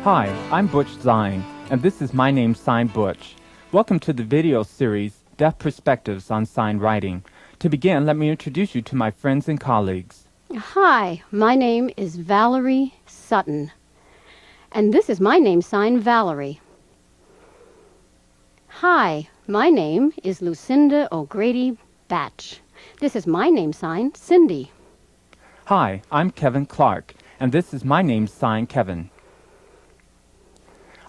Hi, I'm Butch Zein, and this is My Name Sign Butch. Welcome to the video series, Deaf Perspectives on Sign Writing. To begin, let me introduce you to my friends and colleagues. Hi, my name is Valerie Sutton, and this is my name sign Valerie. Hi, my name is Lucinda O'Grady Batch. This is my name sign Cindy. Hi, I'm Kevin Clark, and this is my name sign Kevin.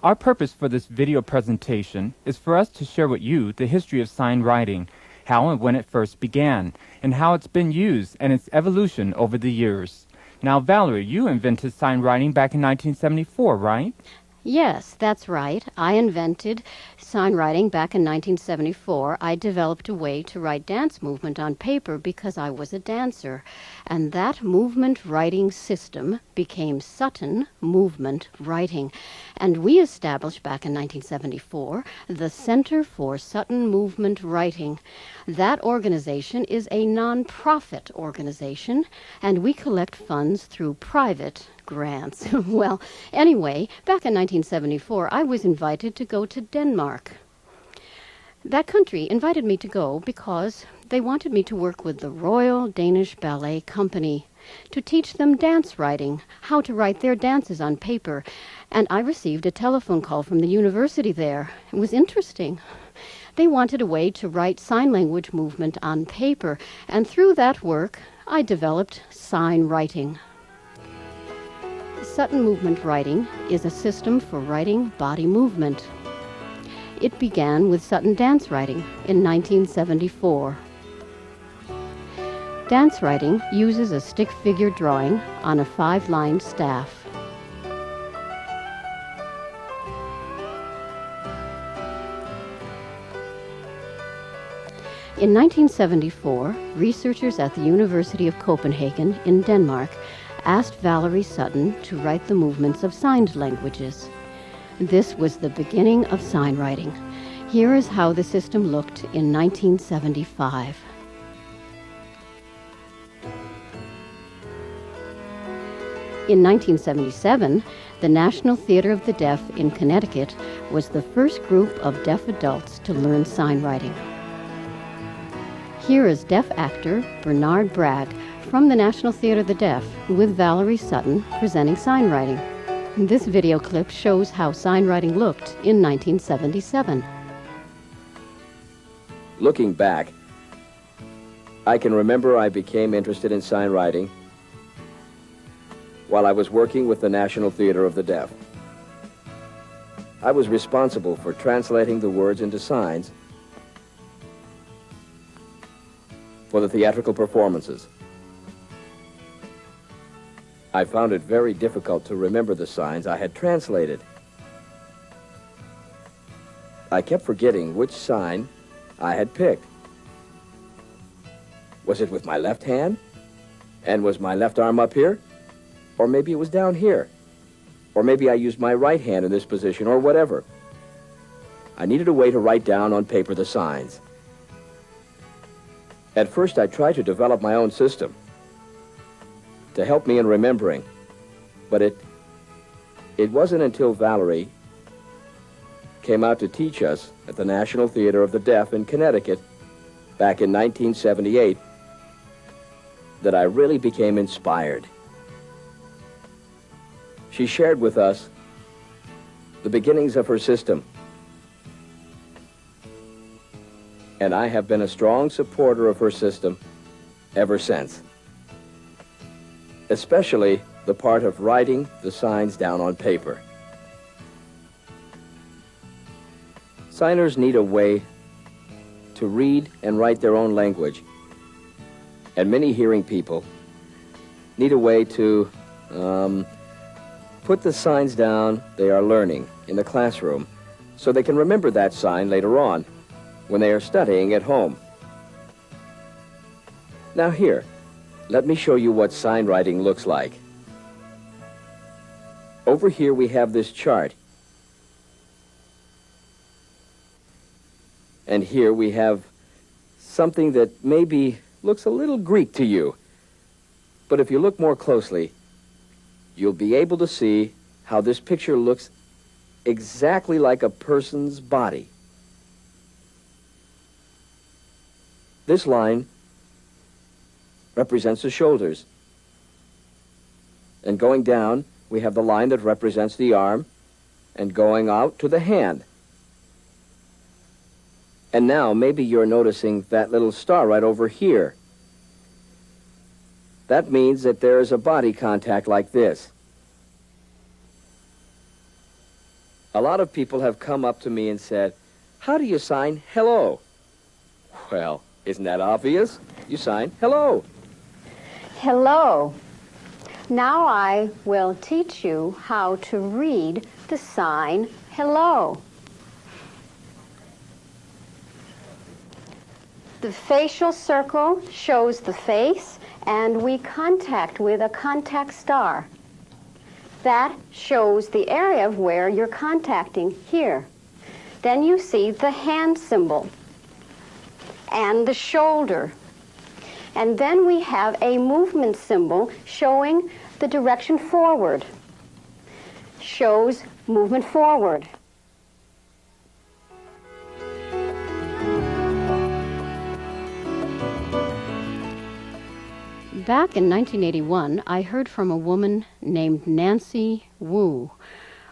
Our purpose for this video presentation is for us to share with you the history of sign writing, how and when it first began, and how it's been used and its evolution over the years. Now, Valerie, you invented sign writing back in 1974, right? Yes, that's right. I invented sign writing back in 1974. I developed a way to write dance movement on paper because I was a dancer. And that movement writing system became Sutton Movement Writing. And we established back in 1974 the Center for Sutton Movement Writing. That organization is a non-profit organization, and we collect funds through private grants. Well, anyway, back in 1974, I was invited to go to Denmark. That country invited me to go because they wanted me to work with the Royal Danish Ballet Company to teach them dance writing, how to write their dances on paper. And I received a telephone call from the university there. It was interesting. They wanted a way to write sign language movement on paper, and through that work, I developed sign writing. Sutton Movement Writing is a system for writing body movement. It began with Sutton Dance Writing in 1974. Dance writing uses a stick figure drawing on a 5-line staff. In 1974, researchers at the University of Copenhagen in Denmark asked Valerie Sutton to write the movements of signed languages. This was the beginning of sign writing. Here is how the system looked in 1975. In 1977, the National Theater of the Deaf in Connecticut was the first group of deaf adults to learn sign writing. Here is deaf actor Bernard Bragg from the National Theater of the Deaf with Valerie Sutton presenting sign writing. This video clip shows how sign writing looked in 1977. Looking back, I can remember I became interested in sign writing while I was working with the National Theater of the Deaf. I was responsible for translating the words into signs for the theatrical performances. I found it very difficult to remember the signs I had translated. I kept forgetting which sign I had picked. Was it with my left hand? And was my left arm up here? Or maybe it was down here. Or maybe I used my right hand in this position, or whatever. I needed a way to write down on paper the signs. At first, I tried to develop my own system to help me in remembering, but it wasn't until Valerie came out to teach us at the National Theater of the Deaf in Connecticut back in 1978 that I really became inspired. She shared with us the beginnings of her system, and I have been a strong supporter of her system ever since, especially the part of writing the signs down on paper. Signers need a way to read and write their own language, and many hearing people need a way to put the signs down they are learning in the classroom so they can remember that sign later on when they are studying at home. Now here, let me show you what sign writing looks like. Over here we have this chart. And here we have something that maybe looks a little Greek to you. But if you look more closely, you'll be able to see how this picture looks exactly like a person's body. This line represents the shoulders. And going down, we have the line that represents the arm, and going out to the hand. And now, maybe you're noticing that little star right over here. That means that there is a body contact like this. A lot of people have come up to me and said, "How do you sign hello?" Well, isn't that obvious? You sign hello. Hello. Now I will teach you how to read the sign hello. The facial circle shows the face, and we contact with a contact star. That shows the area of where you're contacting here. Then you see the hand symbol and the shoulder. And then we have a movement symbol showing the direction forward. Shows movement forward. Back in 1981, I heard from a woman named Nancy Wu,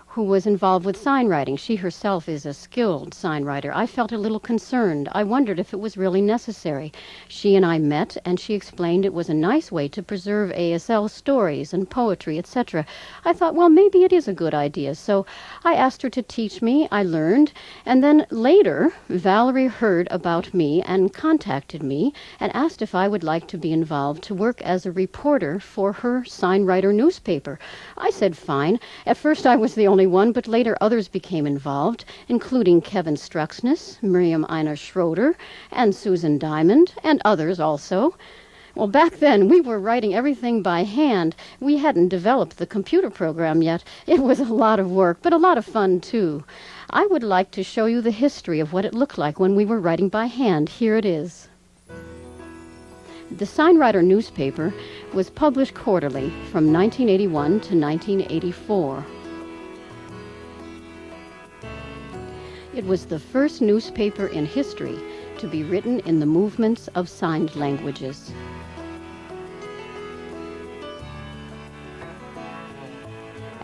who was involved with sign writing. She herself is a skilled sign writer. I felt a little concerned. I wondered if it was really necessary. She and I met, and she explained it was a nice way to preserve ASL stories and poetry, etc. I thought, well, maybe it is a good idea. So I asked her to teach me. I learned. And then later, Valerie heard about me and contacted me and asked if I would like to be involved to work as a reporter for her sign writer newspaper. I said fine. At first I was the only one, but later others became involved, including Kevin Struxness, Miriam Einar Schroeder, and Susan Diamond, and others also. Well, back then, we were writing everything by hand. We hadn't developed the computer program yet. It was a lot of work, but a lot of fun, too. I would like to show you the history of what it looked like when we were writing by hand. Here it is. The Signwriter newspaper was published quarterly from 1981 to 1984. It was the first newspaper in history to be written in the movements of signed languages.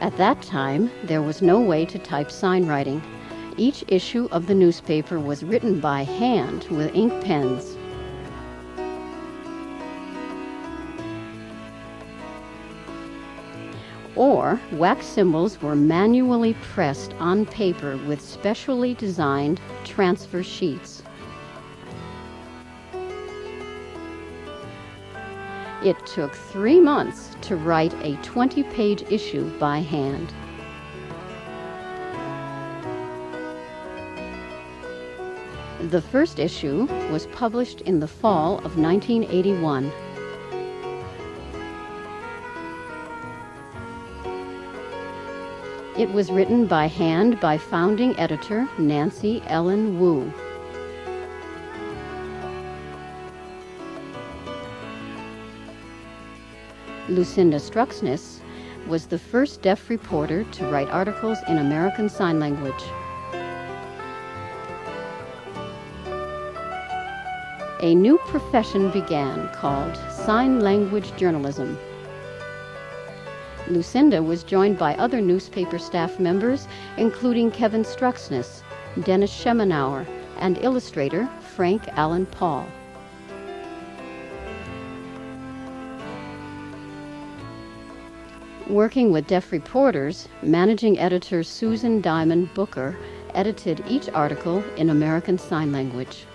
At that time, there was no way to type sign writing. Each issue of the newspaper was written by hand with ink pens. Or wax symbols were manually pressed on paper with specially designed transfer sheets. It took 3 months to write a 20-page issue by hand. The first issue was published in the fall of 1981. It was written by hand by founding editor Nancy Ellen Wu. Lucinda Struxness was the first deaf reporter to write articles in American Sign Language. A new profession began called sign language journalism. Lucinda was joined by other newspaper staff members, including Kevin Struxness, Dennis Schemenauer, and illustrator Frank Allen Paul. Working with deaf reporters, managing editor Susan Diamond Booker edited each article in American Sign Language.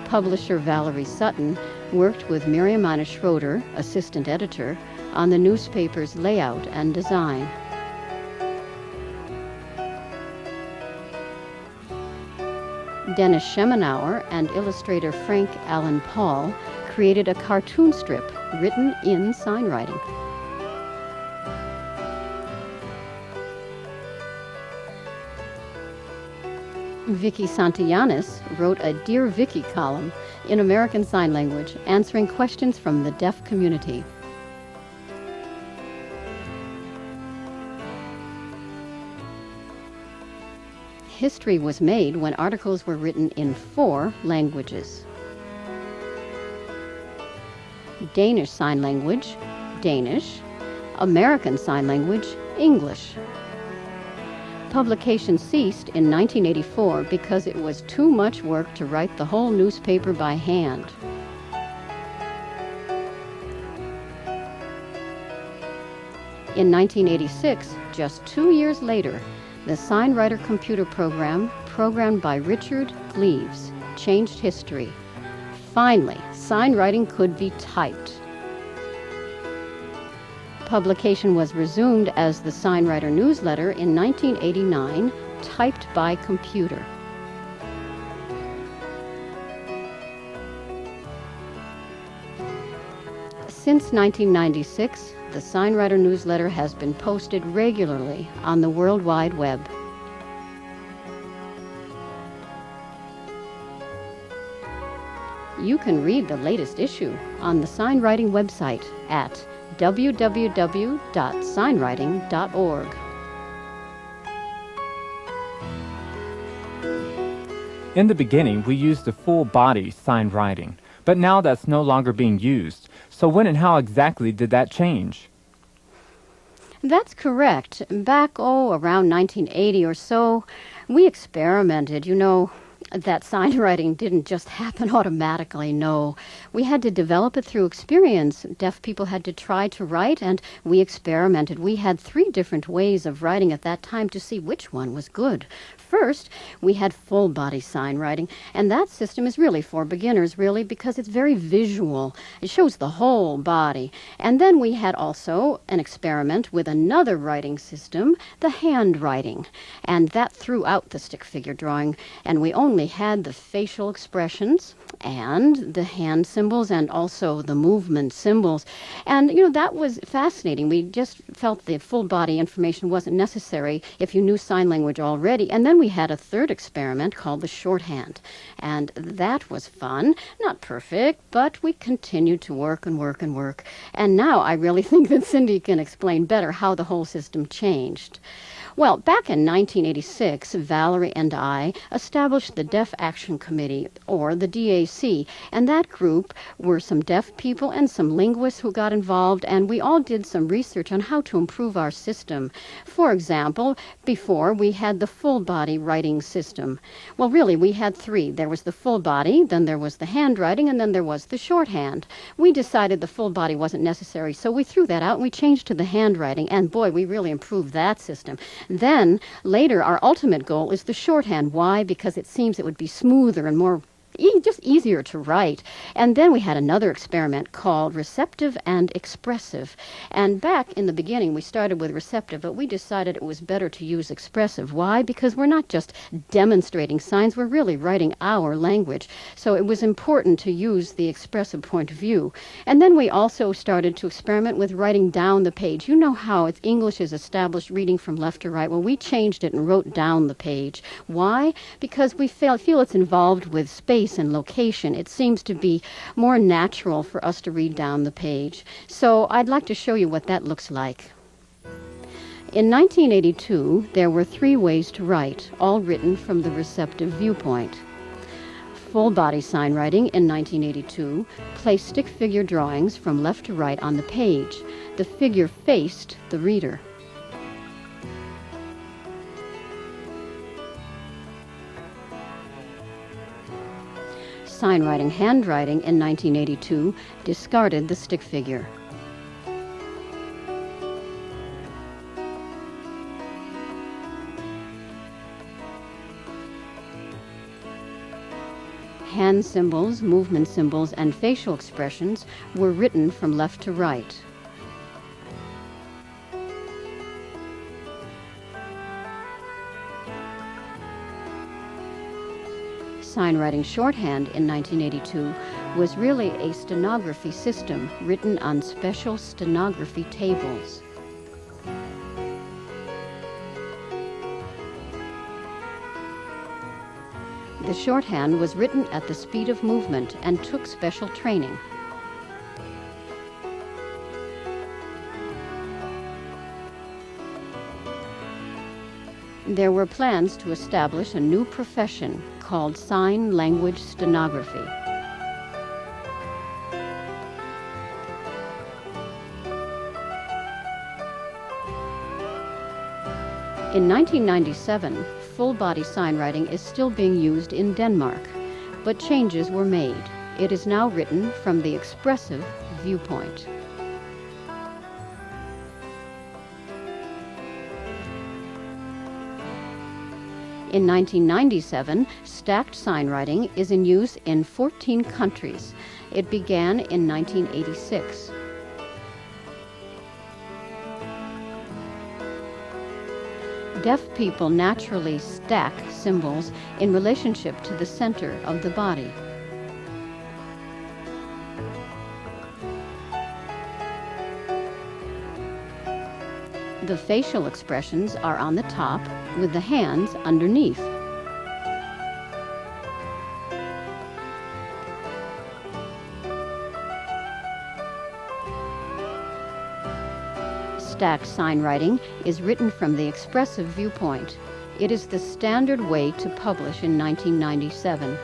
Publisher Valerie Sutton worked with Miriam Einar Schroeder, assistant editor, on the newspaper's layout and design. Dennis Schemenauer and illustrator Frank Allen Paul created a cartoon strip written in sign writing. Vicky Santillanes wrote a Dear Vicky column in American Sign Language, answering questions from the deaf community. History was made when articles were written in 4 languages: Danish Sign Language, Danish; American Sign Language, English. Publication ceased in 1984 because it was too much work to write the whole newspaper by hand. In 1986, just 2 years later, the SignWriter computer program, programmed by Richard Gleaves, changed history. Finally, signwriting could be typed. Publication was resumed as the SignWriter newsletter in 1989, typed by computer. Since 1996, the SignWriter newsletter has been posted regularly on the World Wide Web. You can read the latest issue on the SignWriting website at www.signwriting.org. In the beginning, we used the full body sign writing, but now that's no longer being used. So when and how exactly did that change? That's correct. Back, around 1980 or so, we experimented. You know, that signwriting didn't just happen automatically, no. We had to develop it through experience. Deaf people had to try to write, and we experimented. We had 3 different ways of writing at that time to see which one was good. First, we had full body sign writing, and that system is really for beginners, really, because it's very visual. It shows the whole body. And then we had also an experiment with another writing system, the handwriting, and that threw out the stick figure drawing, and we only had the facial expressions and the hand symbols and also the movement symbols. And, you know, that was fascinating. We just felt the full body information wasn't necessary if you knew sign language already. And then we had a third experiment called the shorthand. And that was fun. Not perfect, but we continued to work and work and work. And now I really think that Cindy can explain better how the whole system changed. Well, back in 1986, Valerie and I established the Deaf Action Committee, or the DAC, and that group were some deaf people and some linguists who got involved, and we all did some research on how to improve our system. For example, before we had the full body writing system. Well, really, we had 3. There was the full body, then there was the handwriting, and then there was the shorthand. We decided the full body wasn't necessary, so we threw that out and we changed to the handwriting, and boy, we really improved that system. Then, later, our ultimate goal is the shorthand. Why? Because it seems it would be smoother and more just easier to write. And then we had another experiment called receptive and expressive. And back in the beginning, we started with receptive, but we decided it was better to use expressive. Why? Because we're not just demonstrating signs, we're really writing our language. So it was important to use the expressive point of view. And then we also started to experiment with writing down the page. You know how English is established reading from left to right. Well, we changed it and wrote down the page. Why? Because we feel it's involved with space and location. It seems to be more natural for us to read down the page. So I'd like to show you what that looks like. In 1982, there were 3 ways to write, all written from the receptive viewpoint. Full body sign writing in 1982 placed stick figure drawings from left to right on the page. The figure faced the reader. Signwriting handwriting in 1982 discarded the stick figure. Hand symbols, movement symbols, and facial expressions were written from left to right. Signwriting shorthand in 1982 was really a stenography system written on special stenography tables. The shorthand was written at the speed of movement and took special training. There were plans to establish a new profession called sign language stenography. In 1997, full-body signwriting is still being used in Denmark, but changes were made. It is now written from the expressive viewpoint. In 1997, stacked signwriting is in use in 14 countries. It began in 1986. Deaf people naturally stack symbols in relationship to the center of the body. The facial expressions are on the top with the hands underneath. Stacked signwriting is written from the expressive viewpoint. It is the standard way to publish in 1997.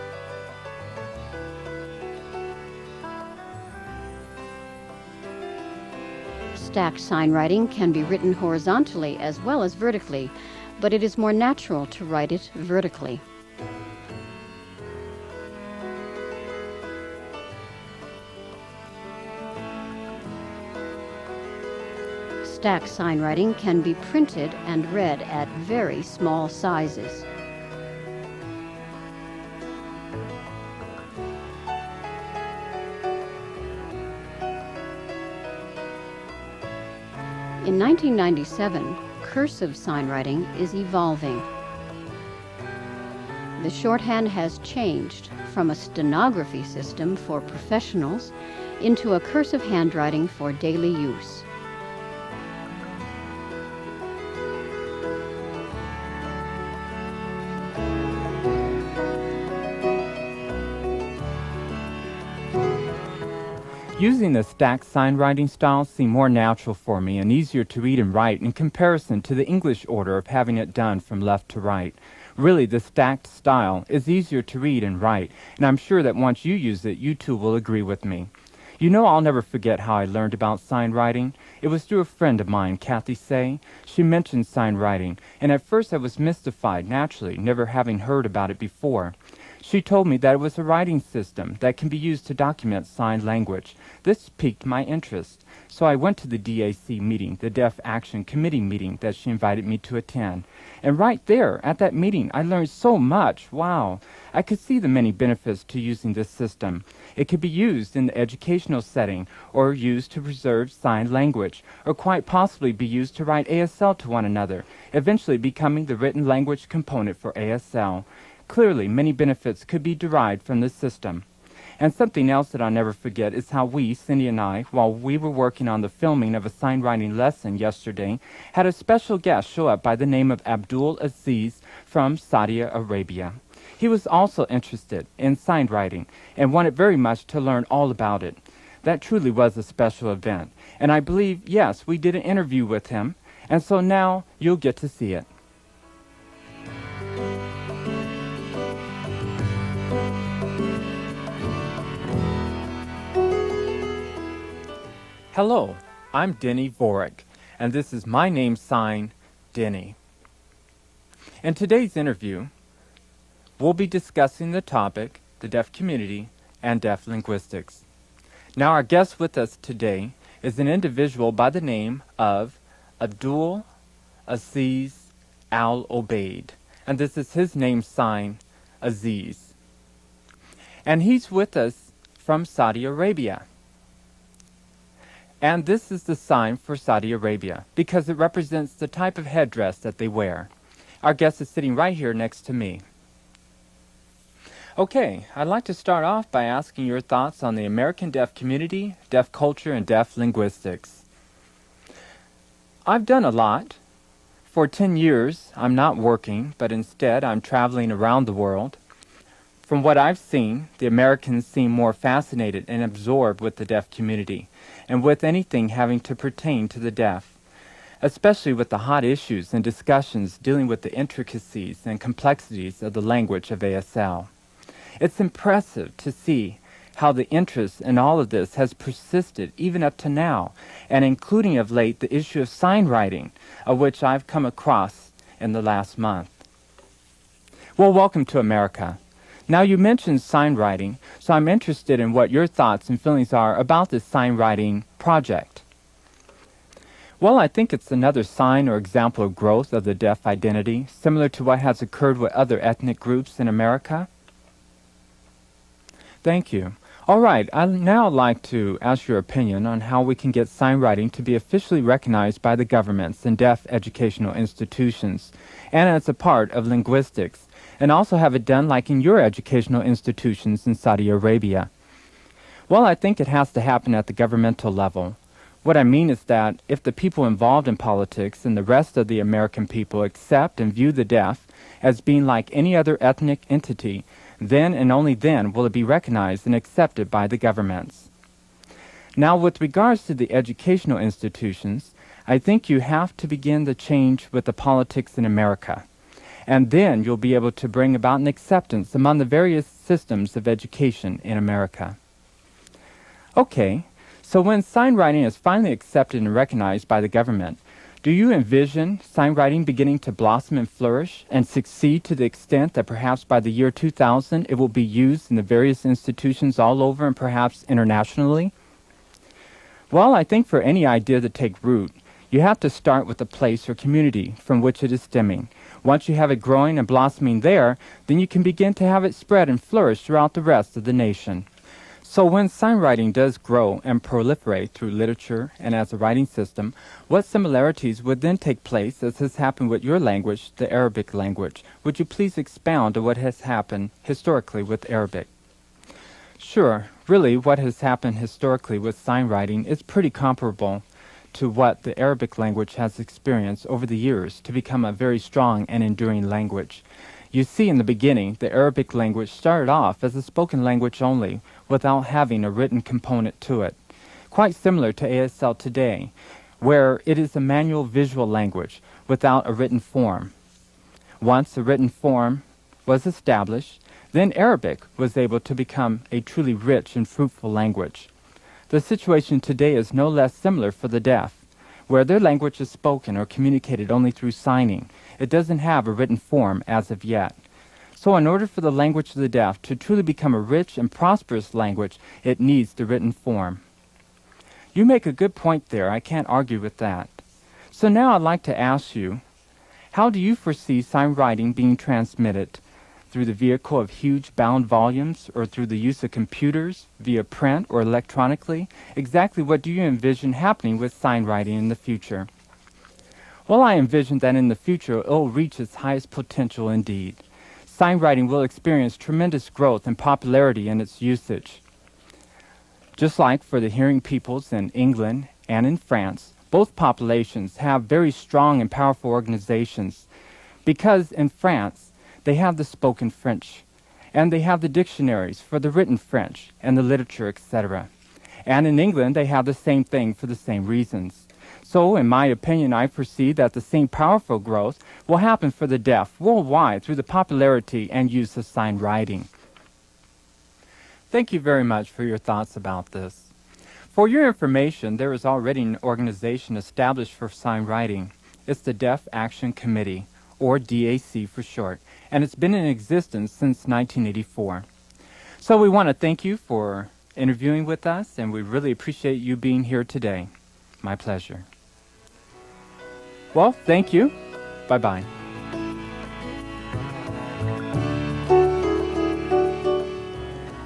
Stacked signwriting can be written horizontally as well as vertically, but it is more natural to write it vertically. Stacked signwriting can be printed and read at very small sizes. In 1997, cursive signwriting is evolving. The shorthand has changed from a stenography system for professionals into a cursive handwriting for daily use. Using the stacked signwriting style seemed more natural for me and easier to read and write in comparison to the English order of having it done from left to right. Really, the stacked style is easier to read and write, and I'm sure that once you use it, you too will agree with me. You know, I'll never forget how I learned about sign writing. It was through a friend of mine, Kathy Say. She mentioned sign writing, and at first I was mystified, naturally, never having heard about it before. She told me that it was a writing system that can be used to document sign language. This piqued my interest, so I went to the DAC meeting, the Deaf Action Committee meeting that she invited me to attend. And right there, at that meeting, I learned so much. Wow! I could see the many benefits to using this system. It could be used in the educational setting, or used to preserve sign language, or quite possibly be used to write ASL to one another, eventually becoming the written language component for ASL. Clearly, many benefits could be derived from this system. And something else that I'll never forget is how we, Cindy and I, while we were working on the filming of a sign writing lesson yesterday, had a special guest show up by the name of Abdul Aziz from Saudi Arabia. He was also interested in sign writing and wanted very much to learn all about it. That truly was a special event. And I believe, yes, we did an interview with him, and so now you'll get to see it. Hello, I'm Denny Voreck, and this is my name sign, Denny. In today's interview, we'll be discussing the topic, the deaf community, and deaf linguistics. Now, our guest with us today is an individual by the name of Abdul Aziz Al-Obaid, and this is his name sign, Aziz. And he's with us from Saudi Arabia. And this is the sign for Saudi Arabia because it represents the type of headdress that they wear. Our guest is sitting right here next to me. Okay, I'd like to start off by asking your thoughts on the American deaf community, deaf culture, and deaf linguistics. I've done a lot. For 10 years, I'm not working, but instead I'm traveling around the world. From what I've seen, the Americans seem more fascinated and absorbed with the deaf community and with anything having to pertain to the deaf, especially with the hot issues and discussions dealing with the intricacies and complexities of the language of ASL. It's impressive to see how the interest in all of this has persisted even up to now, and including of late the issue of sign writing, of which I've come across in the last month. Well, welcome to America. Now, you mentioned sign writing, so I'm interested in what your thoughts and feelings are about this sign writing project. Well, I think it's another sign or example of growth of the deaf identity, similar to what has occurred with other ethnic groups in America. Thank you. All right, I'd now like to ask your opinion on how we can get sign writing to be officially recognized by the governments and deaf educational institutions, and as a part of linguistics, and also have it done like in your educational institutions in Saudi Arabia. Well, I think it has to happen at the governmental level. What I mean is that if the people involved in politics and the rest of the American people accept and view the deaf as being like any other ethnic entity, then and only then will it be recognized and accepted by the governments. Now, with regards to the educational institutions, I think you have to begin the change with the politics in America. And then you'll be able to bring about an acceptance among the various systems of education in America. Okay, so when sign writing is finally accepted and recognized by the government, do you envision sign writing beginning to blossom and flourish and succeed to the extent that perhaps by the year 2000 it will be used in the various institutions all over and perhaps internationally? Well, I think for any idea to take root, you have to start with the place or community from which it is stemming. Once you have it growing and blossoming there, then you can begin to have it spread and flourish throughout the rest of the nation. So when sign writing does grow and proliferate through literature and as a writing system, what similarities would then take place as has happened with your language, the Arabic language? Would you please expound on what has happened historically with Arabic? Sure, really what has happened historically with sign writing is pretty comparable to what the Arabic language has experienced over the years to become a very strong and enduring language. You see, in the beginning, the Arabic language started off as a spoken language only, without having a written component to it. Quite similar to ASL today, where it is a manual visual language without a written form. Once a written form was established, then Arabic was able to become a truly rich and fruitful language. The situation today is no less similar for the deaf, where their language is spoken or communicated only through signing. It doesn't have a written form as of yet. So in order for the language of the deaf to truly become a rich and prosperous language, it needs the written form. You make a good point there. I can't argue with that. So now I'd like to ask you, how do you foresee sign writing being transmitted? Through the vehicle of huge bound volumes, or through the use of computers, via print or electronically? Exactly what do you envision happening with sign writing in the future? Well, I envision that in the future it will reach its highest potential indeed. Sign writing will experience tremendous growth and popularity in its usage. Just like for the hearing peoples in England and in France, both populations have very strong and powerful organizations, because in France, they have the spoken French, and they have the dictionaries for the written French and the literature, etc. And in England, they have the same thing for the same reasons. So, in my opinion, I foresee that the same powerful growth will happen for the deaf worldwide through the popularity and use of sign writing. Thank you very much for your thoughts about this. For your information, there is already an organization established for sign writing. It's the Deaf Action Committee, or DAC for short, and it's been in existence since 1984. So we want to thank you for interviewing with us, and we really appreciate you being here today. My pleasure. Well, thank you. Bye-bye.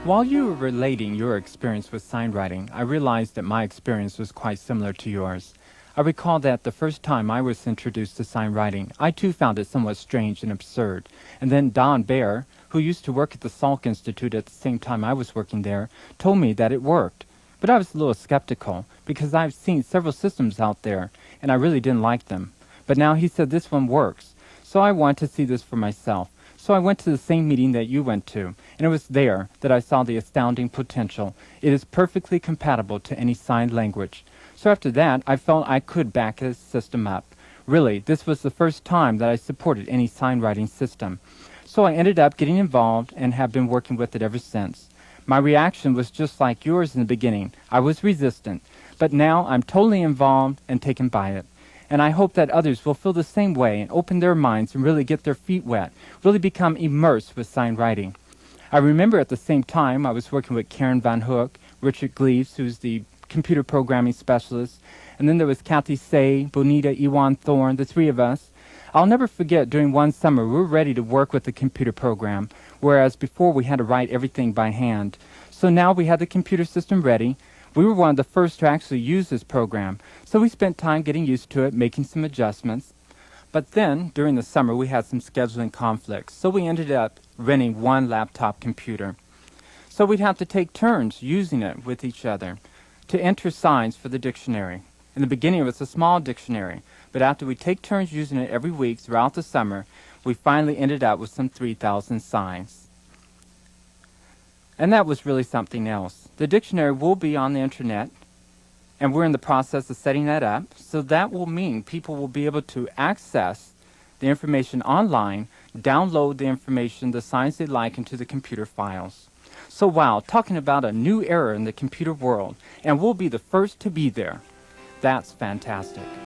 While you were relating your experience with sign writing, I realized that my experience was quite similar to yours. I recall that the first time I was introduced to sign writing, I too found it somewhat strange and absurd. And then Don Baer, who used to work at the Salk Institute at the same time I was working there, told me that it worked. But I was a little skeptical, because I've seen several systems out there, and I really didn't like them. But now he said this one works, so I wanted to see this for myself. So I went to the same meeting that you went to, and it was there that I saw the astounding potential. It is perfectly compatible to any sign language. So after that, I felt I could back this system up. Really, this was the first time that I supported any sign writing system. So I ended up getting involved and have been working with it ever since. My reaction was just like yours in the beginning. I was resistant, but now I'm totally involved and taken by it. And I hope that others will feel the same way and open their minds and really get their feet wet, really become immersed with sign writing. I remember at the same time I was working with Karen Van Hook, Richard Gleaves, who's the computer programming specialist, and then there was Kathy Say, Bonita Ewan Thorne, the three of us. I'll never forget during one summer we were ready to work with the computer program, whereas before we had to write everything by hand. So now we had the computer system ready. We were one of the first to actually use this program, so we spent time getting used to it, making some adjustments. But then, during the summer, we had some scheduling conflicts, so we ended up renting one laptop computer. So we'd have to take turns using it with each other to enter signs for the dictionary. In the beginning, it was a small dictionary, but after we take turns using it every week throughout the summer, we finally ended up with some 3,000 signs. And that was really something else. The dictionary will be on the internet, and we're in the process of setting that up, so that will mean people will be able to access the information online, download the information, the signs they like, into the computer files. So wow, talking about a new era in the computer world, and we'll be the first to be there. That's fantastic.